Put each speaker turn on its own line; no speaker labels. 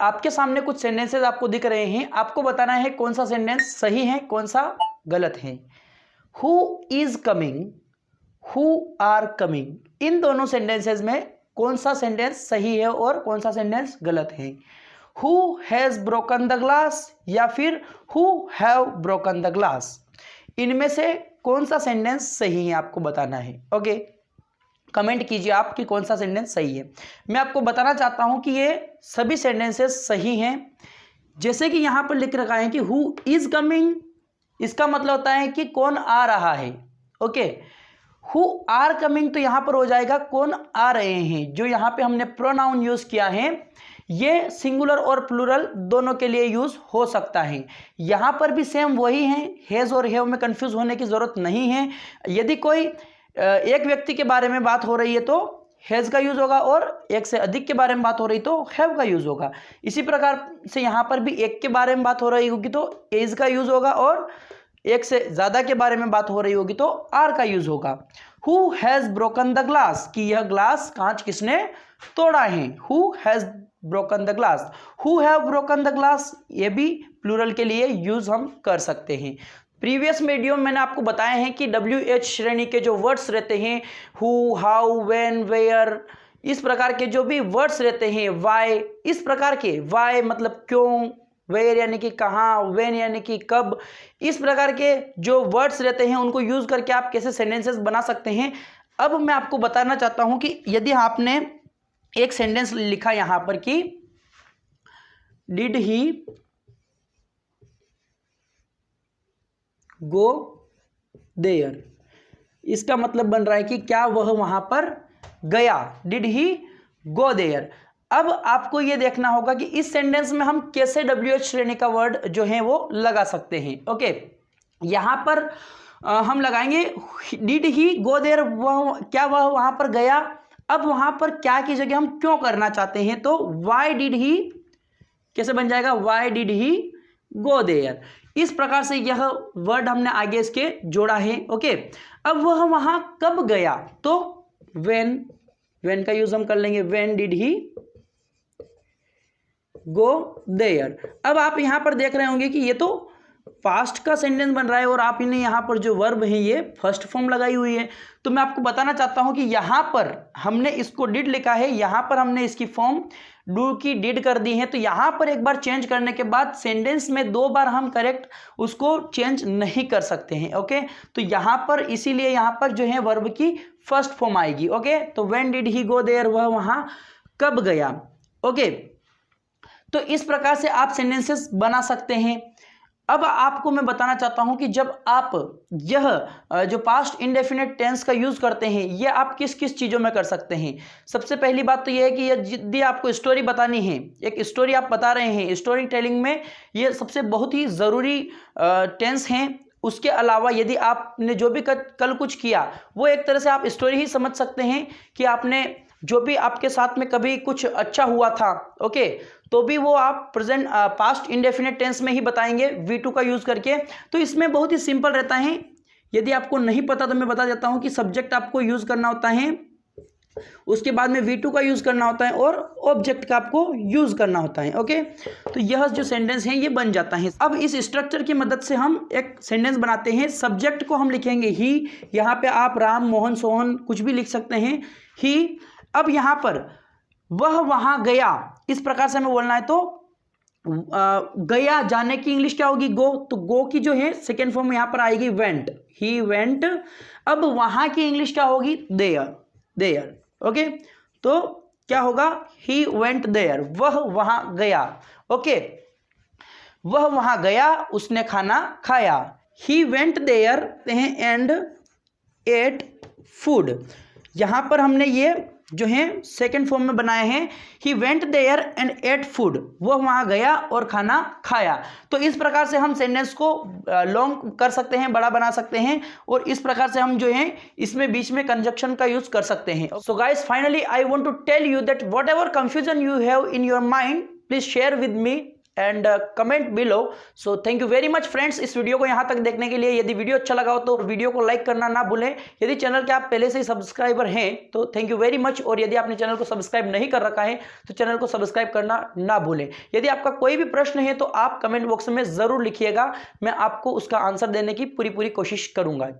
आपके सामने कुछ सेंटेंसेस आपको दिख रहे हैं, आपको बताना है कौन सा सेंटेंस सही है कौन सा गलत है। Who is coming, who are coming, इन दोनों सेंटेंसेस में कौन सा सेंटेंस सही है और कौन सा सेंटेंस गलत है। Who has broken the glass या फिर who have broken the glass, इनमें से कौन सा सेंटेंस सही है आपको बताना है। ओके, कमेंट कीजिए आप कि कौन सा सेंटेंस सही है। मैं आपको बताना चाहता हूं कि ये सभी सेंटेंसेस सही हैं। जैसे कि यहां पर लिख रखा है कि हु इज कमिंग, इसका मतलब होता है कि कौन आ रहा है। ओके, हु आर कमिंग तो यहां पर हो जाएगा कौन आ रहे हैं। जो यहां पे हमने प्रोनाउन यूज किया है ये सिंगुलर और प्लूरल दोनों के लिए यूज हो सकता है। यहां पर भी सेम वही है, हैज और हैव में कंफ्यूज होने की जरूरत नहीं है। यदि कोई एक व्यक्ति के बारे में बात हो रही है तो हैज का यूज होगा और एक से अधिक के बारे में बात हो रही तो हैव का यूज होगा। इसी प्रकार से यहां पर भी एक के बारे में बात हो रही होगी तो इज का यूज होगा और एक से ज्यादा के बारे में बात हो रही होगी तो आर का यूज होगा। Who has broken the glass, कि यह ग्लास कांच किसने तोड़ा है। Who has broken the glass, who have broken the glass, ये भी प्लूरल के लिए यूज हम कर सकते हैं। प्रीवियस वीडियो में मैंने आपको बताया है कि WH श्रेणी के जो वर्ड्स रहते हैं, हु, हाउ, व्हेन, वेयर, इस प्रकार के जो भी वर्ड्स रहते हैं, वाई, इस प्रकार के, वाई मतलब क्यों, वेयर यानी कि कहाँ, व्हेन यानी कि कब, इस प्रकार के जो वर्ड्स रहते हैं उनको यूज करके आप कैसे सेंटेंसेस बना सकते हैं। अब मैं आपको बताना चाहता हूं कि यदि आपने एक सेंटेंस लिखा यहां पर कि डिड ही गो देयर, इसका मतलब बन रहा है कि क्या वह वहां पर गया। Did he go there. अब आपको यह देखना होगा कि इस सेंटेंस में हम कैसे WH श्रेणी का वर्ड जो है वो लगा सकते हैं। ओके, यहां पर हम लगाएंगे डिड ही गो देयर, वह क्या वह वहां पर गया। अब वहां पर क्या की जगह हम क्यों करना चाहते हैं तो वाई डिड ही कैसे बन जाएगा, why did he go there. इस प्रकार से यह वर्ड हमने आगे इसके जोड़ा है। ओके, अब वह वहां कब गया तो व्हेन का यूज हम कर लेंगे, when did he go there. अब आप यहां पर देख रहे होंगे कि ये तो पास्ट का सेंटेंस बन रहा है और आप इन्हें यहां पर जो वर्ब है ये फर्स्ट फॉर्म लगाई हुई है। तो मैं आपको बताना चाहता हूं कि यहां पर हमने इसको डिड लिखा है, यहां पर हमने इसकी फॉर्म डू की डिड कर दी है। तो यहां पर एक बार चेंज करने के बाद सेंटेंस में दो बार हम करेक्ट उसको चेंज नहीं कर सकते हैं। ओके, तो यहां पर इसीलिए यहां पर जो है वर्ब की फर्स्ट फॉर्म आएगी। ओके, तो when did he go there, वह वहां कब गया। ओके, तो इस प्रकार से आप सेंटेंसेस बना सकते हैं। अब आपको मैं बताना चाहता हूं कि जब आप यह जो पास्ट इंडेफिनिट टेंस का यूज करते हैं यह आप किस किस चीजों में कर सकते हैं। सबसे पहली बात तो यह है कि यदि आपको स्टोरी बतानी है, एक स्टोरी आप बता रहे हैं, स्टोरी टेलिंग में यह सबसे बहुत ही जरूरी टेंस है। उसके अलावा यदि आपने जो भी कल कुछ किया वो एक तरह से आप स्टोरी ही समझ सकते हैं कि आपने जो भी आपके साथ में कभी कुछ अच्छा हुआ था। ओके, तो भी वो आप प्रेजेंट पास्ट इंडेफिनिट टेंस में ही बताएंगे V2 का यूज करके। तो इसमें बहुत ही सिंपल रहता है। यदि आपको नहीं पता तो मैं बता देता हूं कि सब्जेक्ट आपको यूज करना होता है, उसके बाद में V2 का यूज करना होता है और ऑब्जेक्ट का आपको यूज करना होता है। ओके, तो यह जो सेंटेंस है ये बन जाता है। अब इस स्ट्रक्चर की मदद से हम एक सेंटेंस बनाते हैं। सब्जेक्ट को हम लिखेंगे ही, यहाँ पे आप राम, मोहन, सोहन कुछ भी लिख सकते हैं, ही। अब यहां पर वह वहां गया, इस प्रकार से हमें बोलना है तो गया जाने की इंग्लिश क्या होगी, गो। तो गो की जो है सेकेंड फॉर्म यहां पर आएगी वेंट, ही वेंट। अब वहां की इंग्लिश क्या होगी, देयर। ओके, तो क्या होगा, ही वेंट देयर, वह वहां गया। ओके, वह वहां गया, उसने खाना खाया। He went there and ate food. यहां पर हमने ये जो है सेकेंड फॉर्म में बनाए हैं, he went there and ate food, वह वहां गया और खाना खाया। तो इस प्रकार से हम सेंटेंस को लॉन्ग कर सकते हैं, बड़ा बना सकते हैं और इस प्रकार से हम जो है इसमें बीच में कंजक्शन का यूज कर सकते हैं। So guys, finally I want to tell you that whatever confusion you have in your mind, please share with me and comment below. So thank you very much friends इस video को यहाँ तक देखने के लिए। यदि वीडियो अच्छा लगा हो तो वीडियो को लाइक करना ना भूलें। यदि चैनल के आप पहले से ही सब्सक्राइबर हैं तो थैंक यू वेरी मच, और यदि आपने चैनल को सब्सक्राइब नहीं कर रखा है तो चैनल को सब्सक्राइब करना ना भूलें। यदि आपका कोई भी प्रश्न है तो आप कमेंट बॉक्स में जरूर लिखिएगा, मैं आपको उसका आंसर देने की पूरी कोशिश करूंगा।